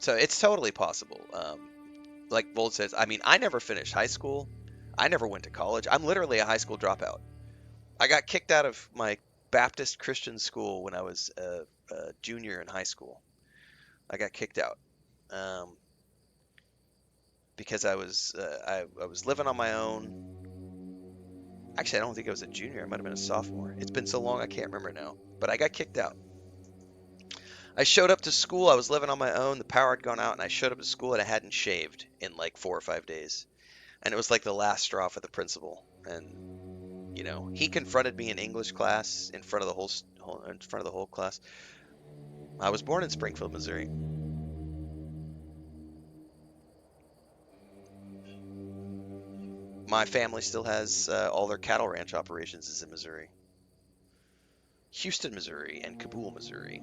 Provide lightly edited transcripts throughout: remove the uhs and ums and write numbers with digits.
So it's totally possible. Like Volt says, I mean, I never finished high school. I never went to college. I'm literally a high school dropout. I got kicked out of my Baptist Christian school when I was a junior in high school. I got kicked out because I was living on my own. Actually, I don't think I was a junior. I might have been a sophomore. It's been so long I can't remember now. But I got kicked out. I showed up to school. I was living on my own. The power had gone out, and I showed up to school and I hadn't shaved in like 4 or 5 days. And it was like the last straw for the principal. And he confronted me in English class in front of the whole class. I was born in Springfield, Missouri. My family still has all their cattle ranch operations is in Missouri. Houston, Missouri, and Kabul, Missouri.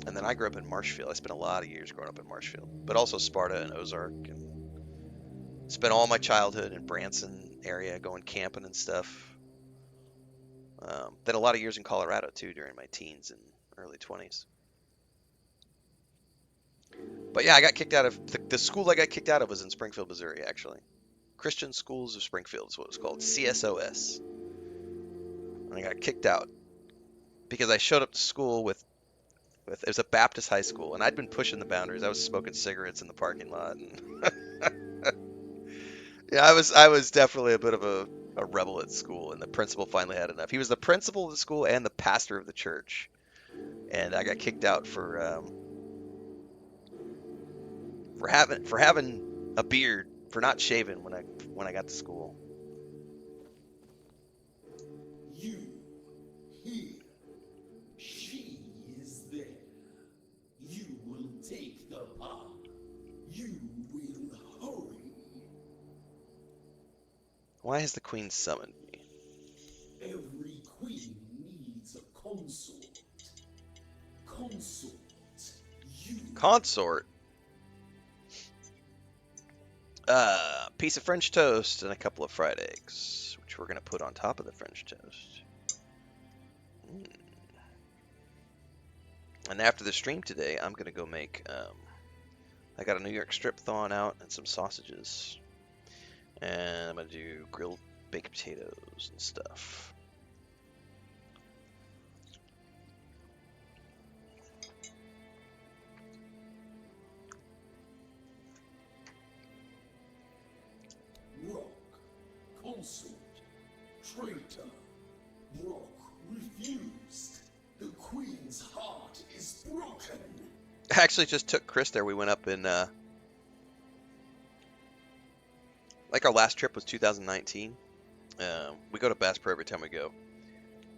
And then I grew up in Marshfield. I spent a lot of years growing up in Marshfield, but also Sparta and Ozark, and spent all my childhood in Branson area going camping and stuff. Then a lot of years in Colorado too during my teens and early 20s. But yeah, I got kicked out of the school I got kicked out of was in Springfield, Missouri, actually. Christian Schools of Springfield is what it was called, CSOS. And I got kicked out because I showed up to school with it was a Baptist high school, and I'd been pushing the boundaries. I was smoking cigarettes in the parking lot, and yeah, I was definitely a bit of a rebel at school, and the principal finally had enough. He was the principal of the school and the pastor of the church, and I got kicked out for having a beard, for not shaving when I got to school. You, he, she is there. You will take the path. You will hurry. Why has the queen summoned me? Every queen needs a consort. Consort. You. Consort? Piece of French toast and a couple of fried eggs, which we're going to put on top of the French toast. And after the stream today, I'm going to go make, I got a New York strip thawing out and some sausages. And I'm going to do grilled baked potatoes and stuff. Rock, consort, traitor. Rock refused. The queen's heart is broken. I actually just took Chris there. We went up in, like our last trip was 2019. We go to Bass Pro every time we go.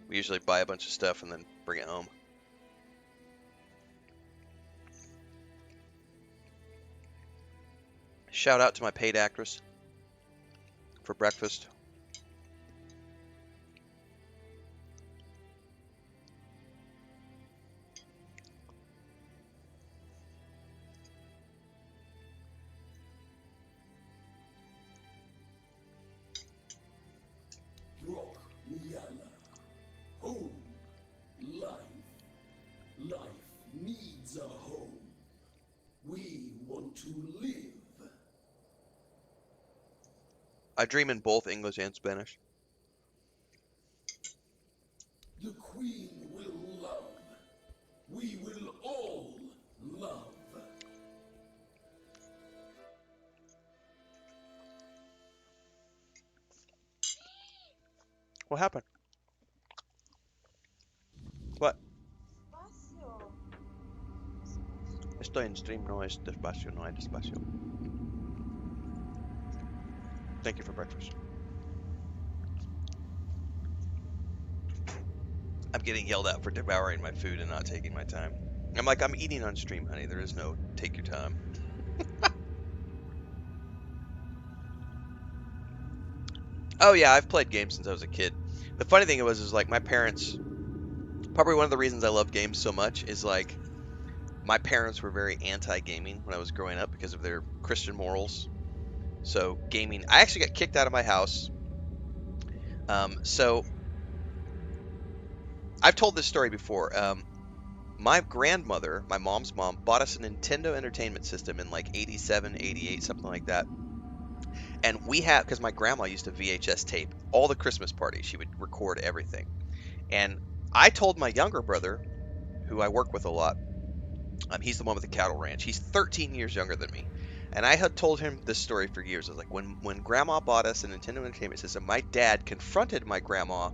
We usually buy a bunch of stuff and then bring it home. Shout out to my paid actress for breakfast. Rock, Yalla. Home. Life. Life needs a home. We want to live. I dream in both English and Spanish. The queen will love. We will all love. What happened? What? Estoy en stream, no es despacio, no hay despacio. Thank you for breakfast. I'm getting yelled at for devouring my food and not taking my time. I'm like, I'm eating on stream, honey. There is no take your time. Oh yeah, I've played games since I was a kid. The funny thing is like my parents, probably one of the reasons I love games so much is like my parents were very anti-gaming when I was growing up because of their Christian morals. So gaming, I actually got kicked out of my house. So I've told this story before. my grandmother, my mom's mom, bought us a Nintendo Entertainment System in like 87, 88, something like that. And we have, because my grandma used to VHS tape all the Christmas parties, she would record everything. And I told my younger brother, who I work with a lot, he's the one with the cattle ranch. He's 13 years younger than me. And I had told him this story for years. I was like, when grandma bought us a Nintendo Entertainment System, my dad confronted my grandma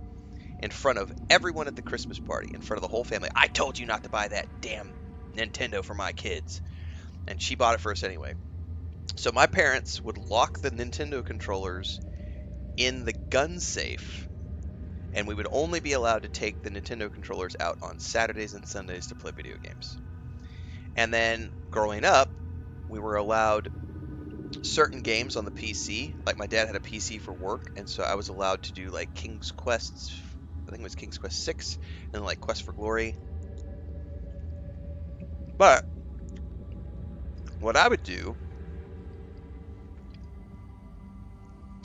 in front of everyone at the Christmas party, in front of the whole family. I told you not to buy that damn Nintendo for my kids. And she bought it for us anyway. So my parents would lock the Nintendo controllers in the gun safe, and we would only be allowed to take the Nintendo controllers out on Saturdays and Sundays to play video games. And then growing up, we were allowed certain games on the PC. Like my dad had a PC for work, and so I was allowed to do like King's Quest, I think it was King's Quest 6, and like Quest for Glory. But what I would do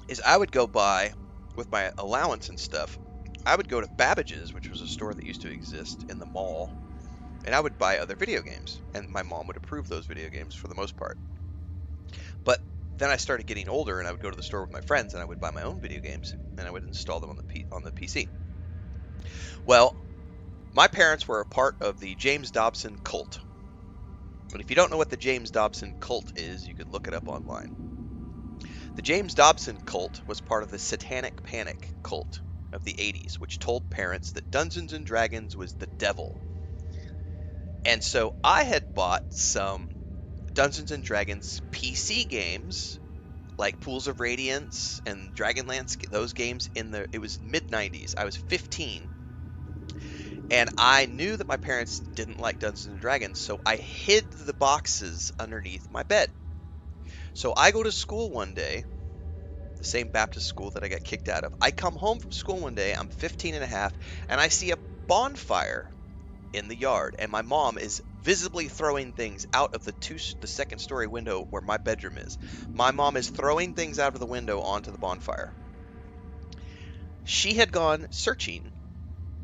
is I would go buy, with my allowance and stuff, I would go to Babbage's, which was a store that used to exist in the mall, and I would buy other video games, and my mom would approve those video games for the most part. But then I started getting older, and I would go to the store with my friends, and I would buy my own video games, and I would install them on the PC. Well, my parents were a part of the James Dobson cult. And if you don't know what the James Dobson cult is, you could look it up online. The James Dobson cult was part of the Satanic Panic cult of the 80s, which told parents that Dungeons and Dragons was the devil. And so I had bought some Dungeons and Dragons PC games, like Pools of Radiance and Dragonlance, those games it was mid 90s. I was 15, and I knew that my parents didn't like Dungeons and Dragons, so I hid the boxes underneath my bed. So I go to school one day, the same Baptist school that I got kicked out of. I come home from school one day, I'm 15 and a half, and I see a bonfire in the yard, and my mom is visibly throwing things out of the second story window where my bedroom is. My mom is throwing things out of the window onto the bonfire. She had gone searching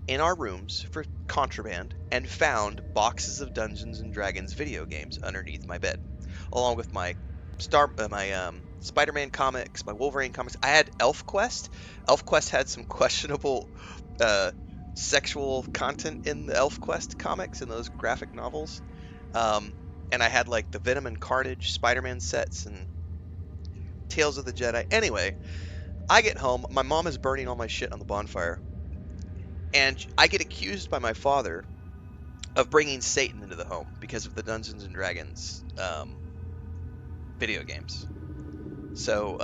in our rooms for contraband and found boxes of Dungeons and Dragons video games underneath my bed, along with my Spider-Man comics, my Wolverine comics. I had ElfQuest. ElfQuest had some questionable sexual content in the ElfQuest comics and those graphic novels. And I had like the Venom and Carnage Spider-Man sets and Tales of the Jedi. Anyway, I get home. My mom is burning all my shit on the bonfire. And I get accused by my father of bringing Satan into the home because of the Dungeons and Dragons video games. So,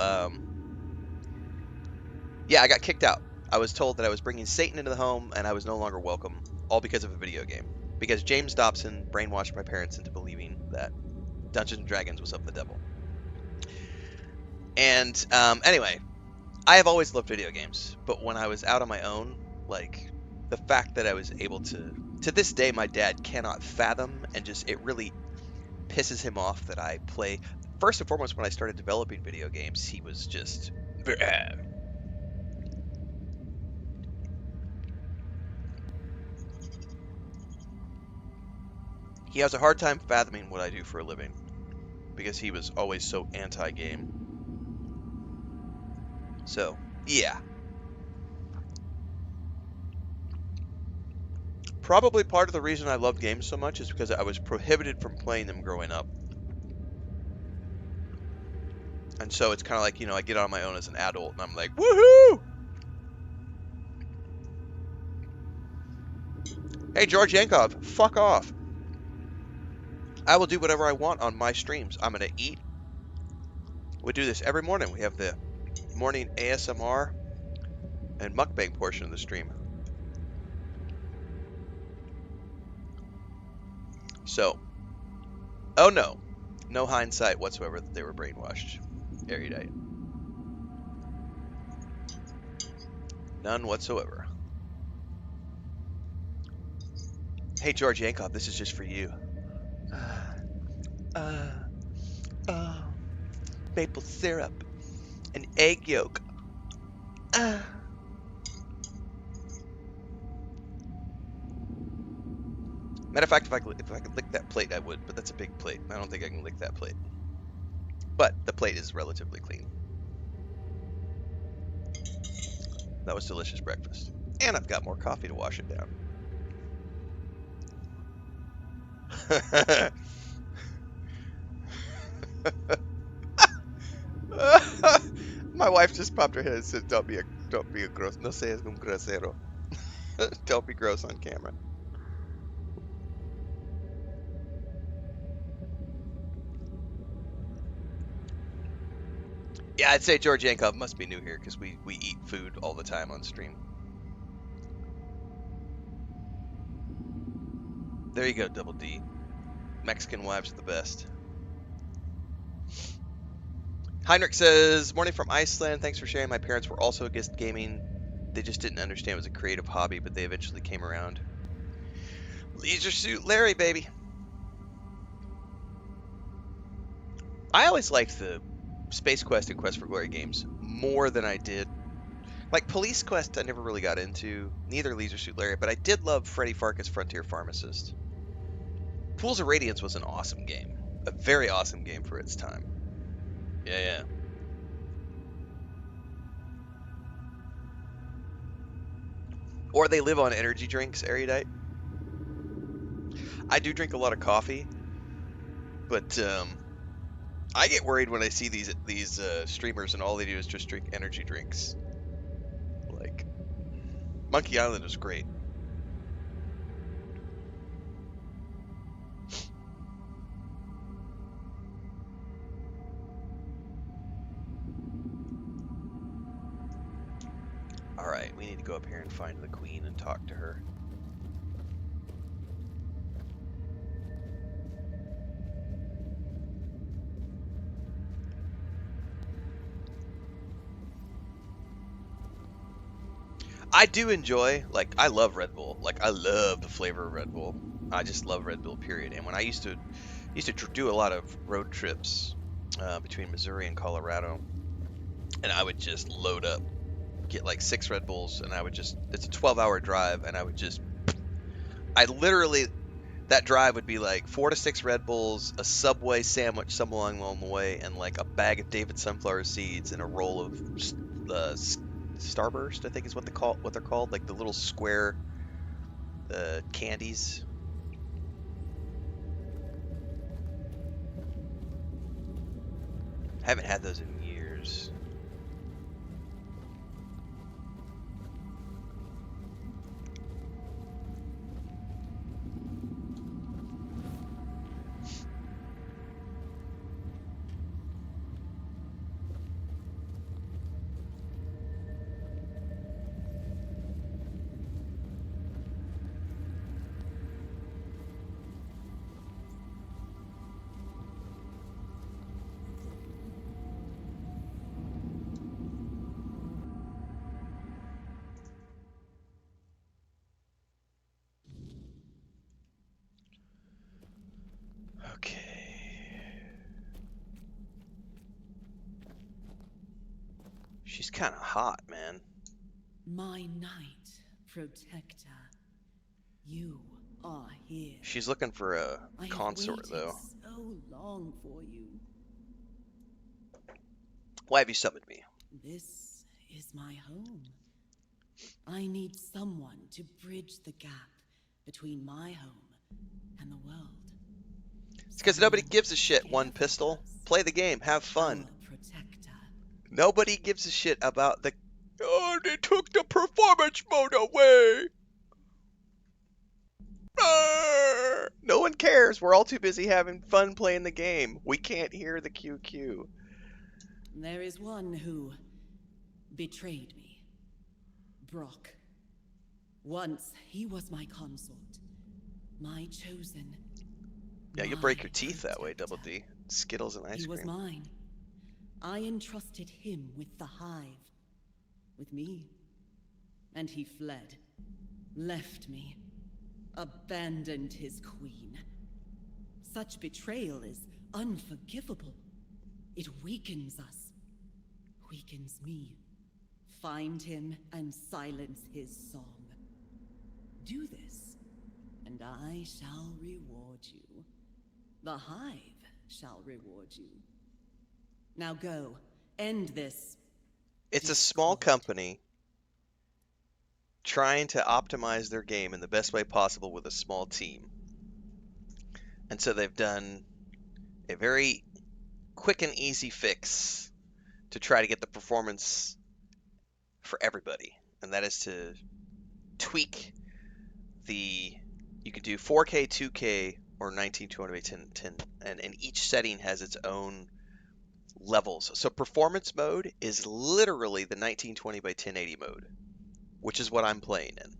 yeah, I got kicked out. I was told that I was bringing Satan into the home and I was no longer welcome, all because of a video game. Because James Dobson brainwashed my parents into believing that Dungeons and Dragons was of the devil. And anyway, I have always loved video games, but when I was out on my own, like the fact that I was able to this day, my dad cannot fathom, and just it really pisses him off that I play. First and foremost, when I started developing video games, he was just. He has a hard time fathoming what I do for a living because he was always so anti-game. So, yeah. Probably part of the reason I love games so much is because I was prohibited from playing them growing up. And so it's kind of like, I get on my own as an adult and I'm like, woohoo! Hey, George Yankov, fuck off. I will do whatever I want on my streams. I'm going to eat. We do this every morning. We have the morning ASMR and mukbang portion of the stream. So, oh no. No hindsight whatsoever that they were brainwashed. Erudite. None whatsoever. Hey, George Yankov, this is just for you. Maple syrup. An egg yolk. Matter of fact, if I could lick that plate, I would, but that's a big plate. I don't think I can lick that plate. But the plate is relatively clean. That was delicious breakfast. And I've got more coffee to wash it down. My wife just popped her head and said, don't be a gross, no seas un grosero." Don't be gross on camera. Yeah, I'd say George Yankov must be new here because we eat food all the time on stream. There you go, Double D. Mexican wives are the best. Heinrich says, "Morning from Iceland. Thanks for sharing. My parents were also against gaming. They just didn't understand it was a creative hobby, but they eventually came around." Leisure Suit Larry, baby. I always liked the Space Quest and Quest for Glory games more than I did. Like Police Quest, I never really got into. Neither Leisure Suit Larry, but I did love Freddy Farkas' Frontier Pharmacist. Pools of Radiance was an awesome game. A very awesome game for its time. Yeah, yeah. Or they live on energy drinks, Erudite. I do drink a lot of coffee, but I get worried when I see these streamers and all they do is just drink energy drinks. Like Monkey Island is great. All right, we need to go up here and find the queen and talk to her. I do enjoy, like, I love Red Bull. Like, I love the flavor of Red Bull. I just love Red Bull, period. And when I used to do a lot of road trips between Missouri and Colorado, and I would just load up, get like 6 Red Bulls, and I would just, it's a 12-hour drive, and I literally, that drive would be like 4 to 6 Red Bulls, a Subway sandwich somewhere along the way, and like a bag of David sunflower seeds and a roll of Starburst, I think is what they're called, like the little square candies. Haven't had those in years. Okay. She's kind of hot, man. My knight, protector, you are here. She's looking for a I have consort, waited though. so long for you. Why have you summoned me? This is my home. I need someone to bridge the gap between my home and the world. It's because nobody Someone gives a to shit. care One for pistol. us. Play the game. Have fun. Our protector. Nobody gives a shit about the... Oh, they took the performance mode away. No one cares. We're all too busy having fun playing the game. We can't hear the QQ. There is one who betrayed me. Brock. Once he was my consort, my chosen. Yeah, you'll my break your teeth that way, Double protector. D. Skittles and ice He was cream. mine. I entrusted him with the hive. With me. And he fled. Left me. Abandoned his queen. Such betrayal is unforgivable. It weakens us. Weakens me. Find him and silence his song. Do this. and I shall reward you. The Hive shall reward you. Now go, end this It's a small discord. company trying to optimize their game in the best way possible with a small team. And so they've done a very quick and easy fix to try to get the performance for everybody. And that is to tweak the, you can do 4K, 2K, or 1920 by 1010, and each setting has its own levels. So performance mode is literally the 1920 by 1080 mode, which is what I'm playing in.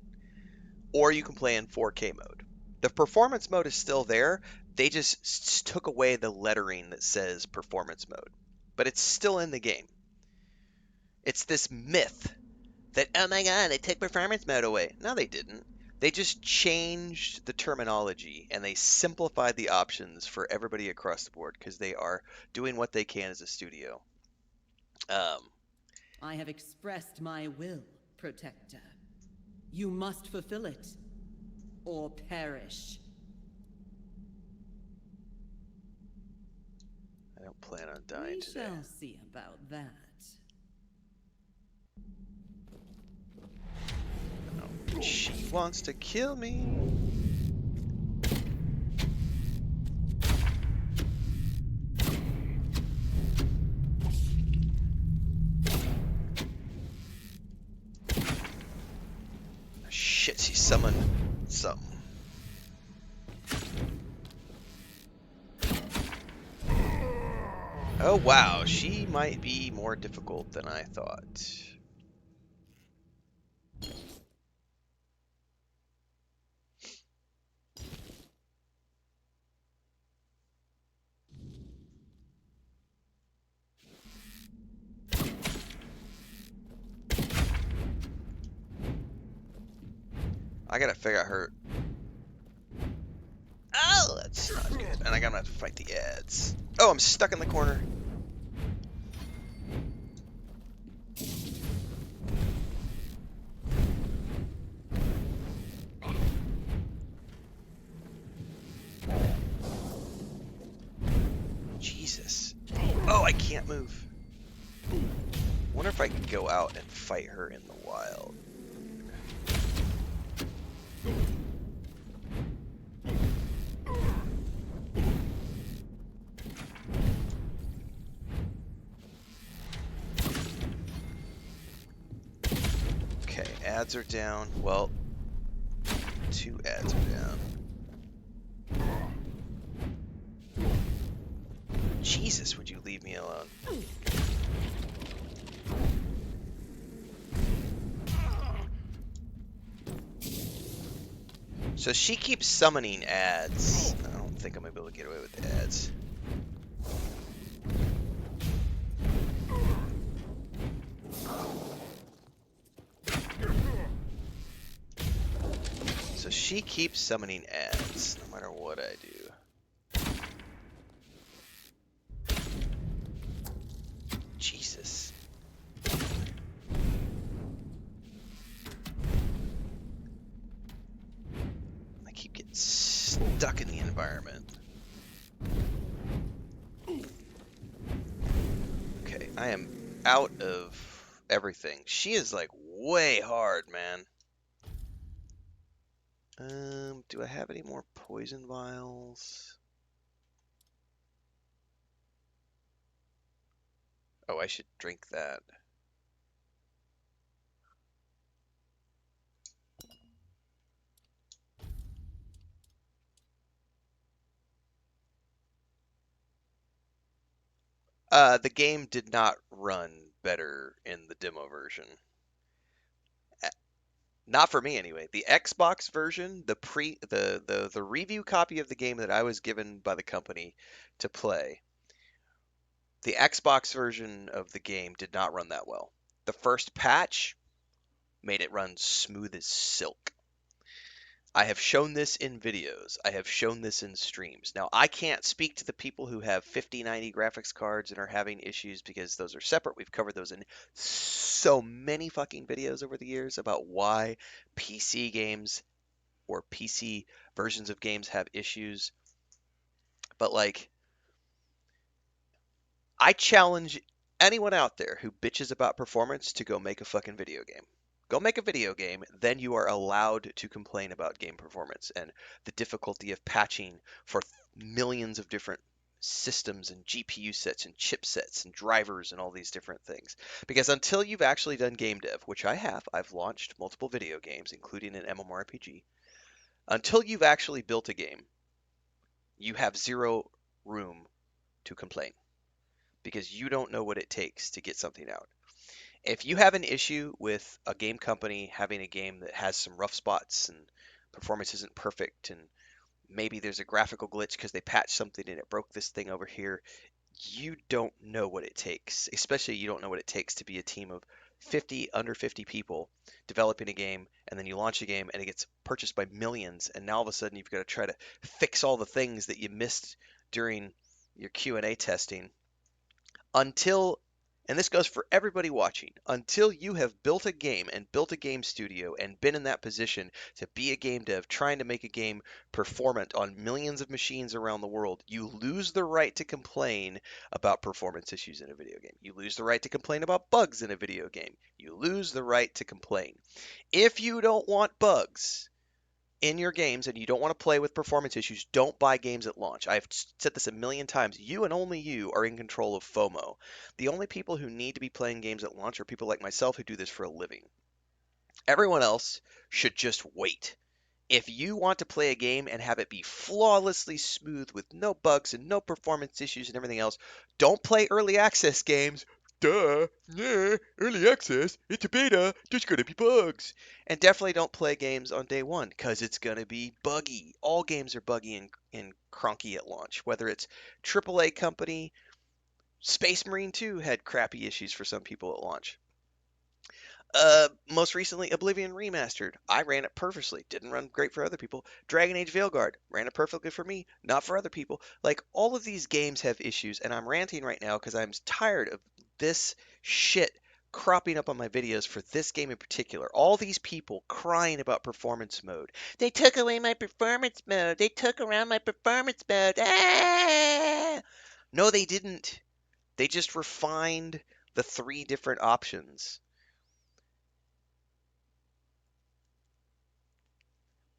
Or you can play in 4K mode. The performance mode is still there. They just took away the lettering that says performance mode, but it's still in the game. It's this myth that, oh my god, they took performance mode away. No, they didn't. They just changed the terminology and they simplified the options for everybody across the board because they are doing what they can as a studio. I have expressed my will, Protector. You must fulfill it, or perish. I don't plan on dying We today. shall see about that. Oh, she wants to kill me. Shit, she summoned something. Oh wow, she might be more difficult than I thought. I gotta figure out her. Oh, that's not good. And I'm gonna have to fight the ads. Oh, I'm stuck in the corner. Jesus. Oh, I can't move. Wonder if I can go out and fight her in the wild. Okay, ads are down. Well, 2 ads are down. Jesus, would you leave me alone? So she keeps summoning ads. I don't think I'm gonna be able to get away with the ads. So she keeps summoning ads, no matter what I do. Jesus. I keep getting stuck in the environment. Okay, I am out of everything. She is like way hard, man. Do I have any more poison vials? Oh, I should drink that. The game did not run better in the demo version. Not for me anyway. The Xbox version, the review copy of the game that I was given by the company to play, the Xbox version of the game did not run that well. The first patch made it run smooth as silk. I have shown this in videos. I have shown this in streams. Now, I can't speak to the people who have 5090 graphics cards and are having issues because those are separate. We've covered those in so many fucking videos over the years about why PC games or PC versions of games have issues. But like, I challenge anyone out there who bitches about performance to go make a fucking video game. Go make a video game, then you are allowed to complain about game performance and the difficulty of patching for millions of different systems and GPU sets and chipsets and drivers and all these different things. Because until you've actually done game dev, which I have, I've launched multiple video games, including an MMORPG. Until you've actually built a game, you have zero room to complain because you don't know what it takes to get something out. If you have an issue with a game company having a game that has some rough spots and performance isn't perfect and maybe there's a graphical glitch because they patched something and it broke this thing over here, you don't know what it takes. Especially you don't know what it takes to be a team of 50, under 50 people developing a game, and then you launch a game and it gets purchased by millions, and now all of a sudden you've got to try to fix all the things that you missed during your Q&A testing until, and this goes for everybody watching, until you have built a game and built a game studio and been in that position to be a game dev trying to make a game performant on millions of machines around the world, you lose the right to complain about performance issues in a video game. You lose the right to complain about bugs in a video game. You lose the right to complain. If you don't want bugs in your games and you don't want to play with performance issues, don't buy games at launch. I've said this a million times. You and only you are in control of FOMO. The only people who need to be playing games at launch are people like myself who do this for a living. Everyone else should just wait. If you want to play a game and have it be flawlessly smooth with no bugs and no performance issues and everything else, don't play early access games. Duh, yeah, early access, it's a beta, there's gonna be bugs. And definitely don't play games on day one, because it's gonna be buggy. All games are buggy and cronky at launch, whether it's AAA company. Space Marine 2 had crappy issues for some people at launch. Most recently, Oblivion Remastered. I ran it perfectly. Didn't run great for other people. Dragon Age Veilguard ran it perfectly for me, not for other people. Like, all of these games have issues, and I'm ranting right now because I'm tired of this shit cropping up on my videos for this game in particular. All these people crying about performance mode. They took away my performance mode. They took around my performance mode. Ah! No, they didn't. They just refined the 3 different options.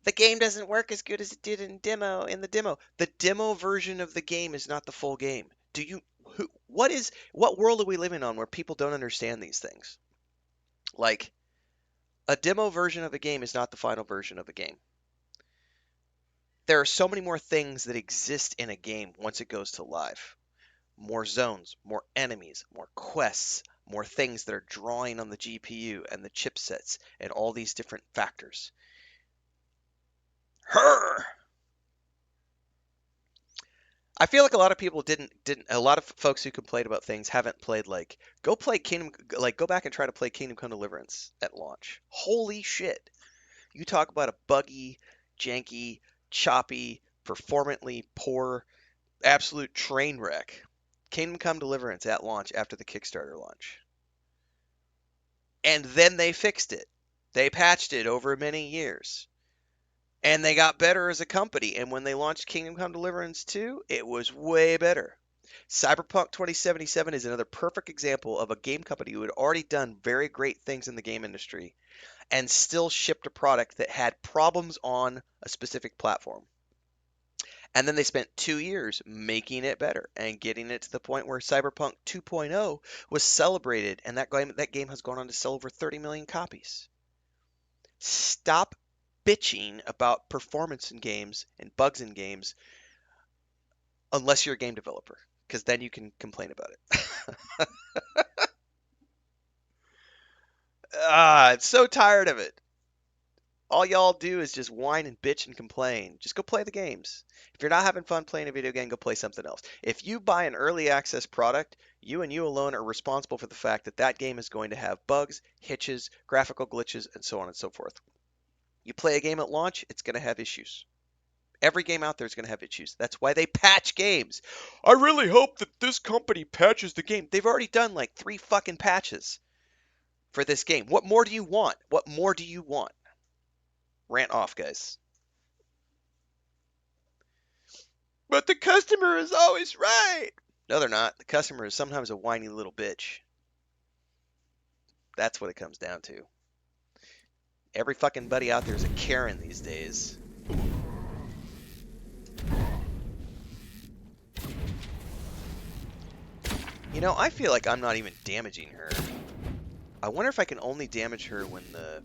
The game doesn't work as good as it did in the demo. The demo version of the game is not the full game. What world are we living on where people don't understand these things? Like, a demo version of a game is not the final version of a game. There are so many more things that exist in a game once it goes to live. More zones, more enemies, more quests, more things that are drawing on the GPU and the chipsets and all these different factors. I feel like a lot of people didn't a lot of folks who complain about things haven't played, like, go play Kingdom, like, go back and try to play Kingdom Come Deliverance at launch. Holy shit. You talk about a buggy, janky, choppy, performantly poor, absolute train wreck. Kingdom Come Deliverance at launch after the Kickstarter launch. And then they fixed it. They patched it over many years. And they got better as a company. And when they launched Kingdom Come Deliverance 2, it was way better. Cyberpunk 2077 is another perfect example of a game company who had already done very great things in the game industry and still shipped a product that had problems on a specific platform. And then they spent 2 years making it better and getting it to the point where Cyberpunk 2.0 was celebrated, and that game has gone on to sell over 30 million copies. Stop bitching about performance in games and bugs in games unless you're a game developer, because then you can complain about it. I'm so tired of it. All y'all do is just whine and bitch and complain. Just go play the games. If you're not having fun playing a video game, go play something else. If you buy an early access product, you and you alone are responsible for the fact that that game is going to have bugs, hitches, graphical glitches, and so on and so forth. You play a game at launch, it's going to have issues. Every game out there is going to have issues. That's why they patch games. I really hope that this company patches the game. They've already done like 3 fucking patches for this game. What more do you want? What more do you want? Rant off, guys. But the customer is always right. No, they're not. The customer is sometimes a whiny little bitch. That's what it comes down to. Every fucking buddy out there is a Karen these days. You know, I feel like I'm not even damaging her. I wonder if I can only damage her when the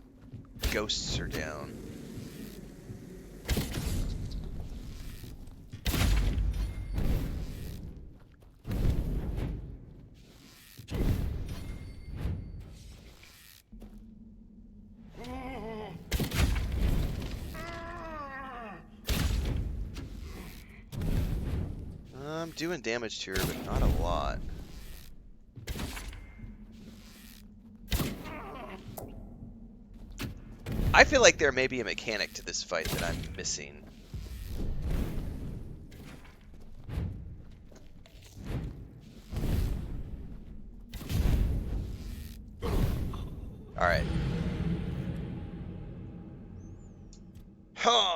ghosts are down. I'm doing damage to her, but not a lot. I feel like there may be a mechanic to this fight that I'm missing. Alright. Huh.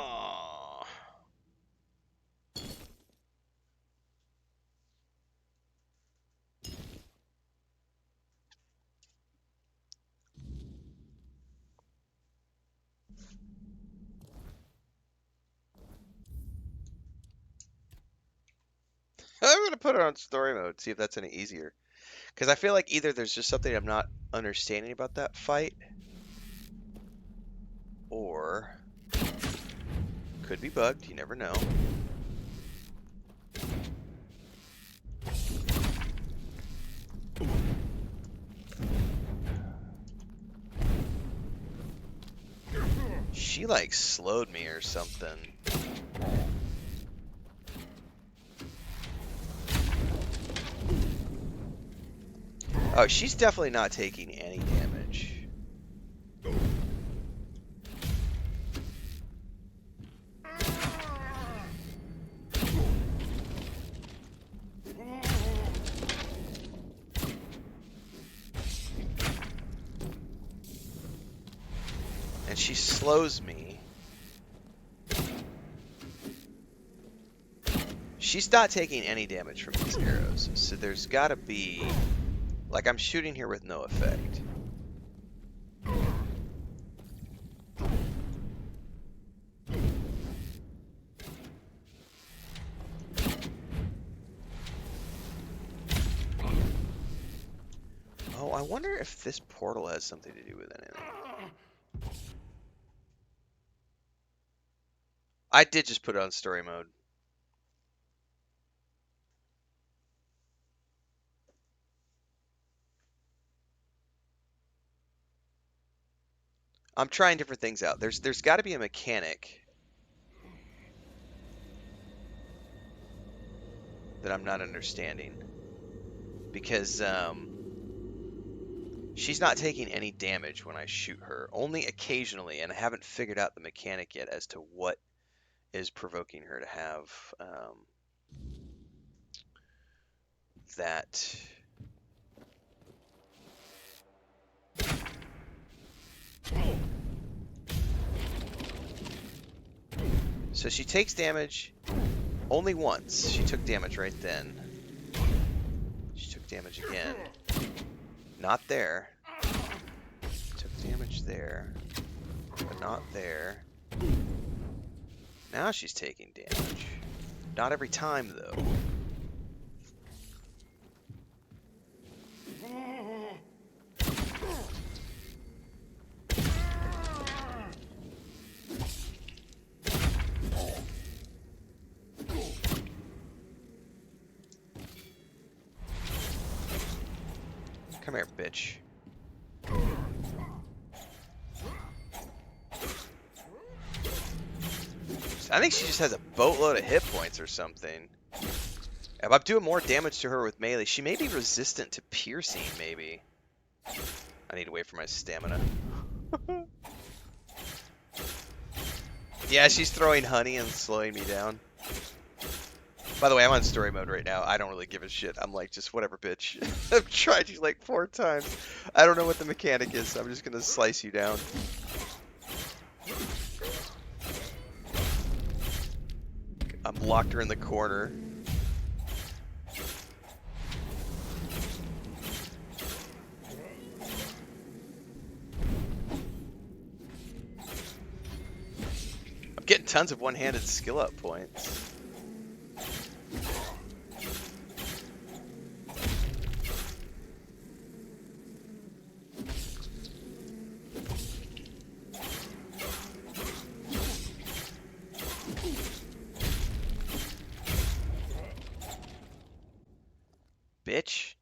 I'm going to put it on story mode, see if that's any easier. Because I feel like either there's just something I'm not understanding about that fight, or could be bugged, you never know. She like slowed me or something. Oh, she's definitely not taking any damage. And she slows me. She's not taking any damage from these arrows, so there's gotta be... Like, I'm shooting here with no effect. Oh, I wonder if this portal has something to do with anything. I did just put it on story mode. I'm trying different things out. There's got to be a mechanic that I'm not understanding, because she's not taking any damage when I shoot her, only occasionally, and I haven't figured out the mechanic yet as to what is provoking her to have that. So she takes damage only once. She took damage right then. She took damage again. Not there. Took damage there. But not there. Now she's taking damage. Not every time, though. Come here, bitch. I think she just has a boatload of hit points or something. If I'm doing more damage to her with melee, she may be resistant to piercing, maybe. I need to wait for my stamina. Yeah, she's throwing honey and slowing me down. By the way, I'm on story mode right now. I don't really give a shit. I'm like, just whatever, bitch. I've tried you like 4 times. I don't know what the mechanic is. I'm just gonna slice you down. I'm locked her in the corner. I'm getting tons of one-handed skill up points. Bitch.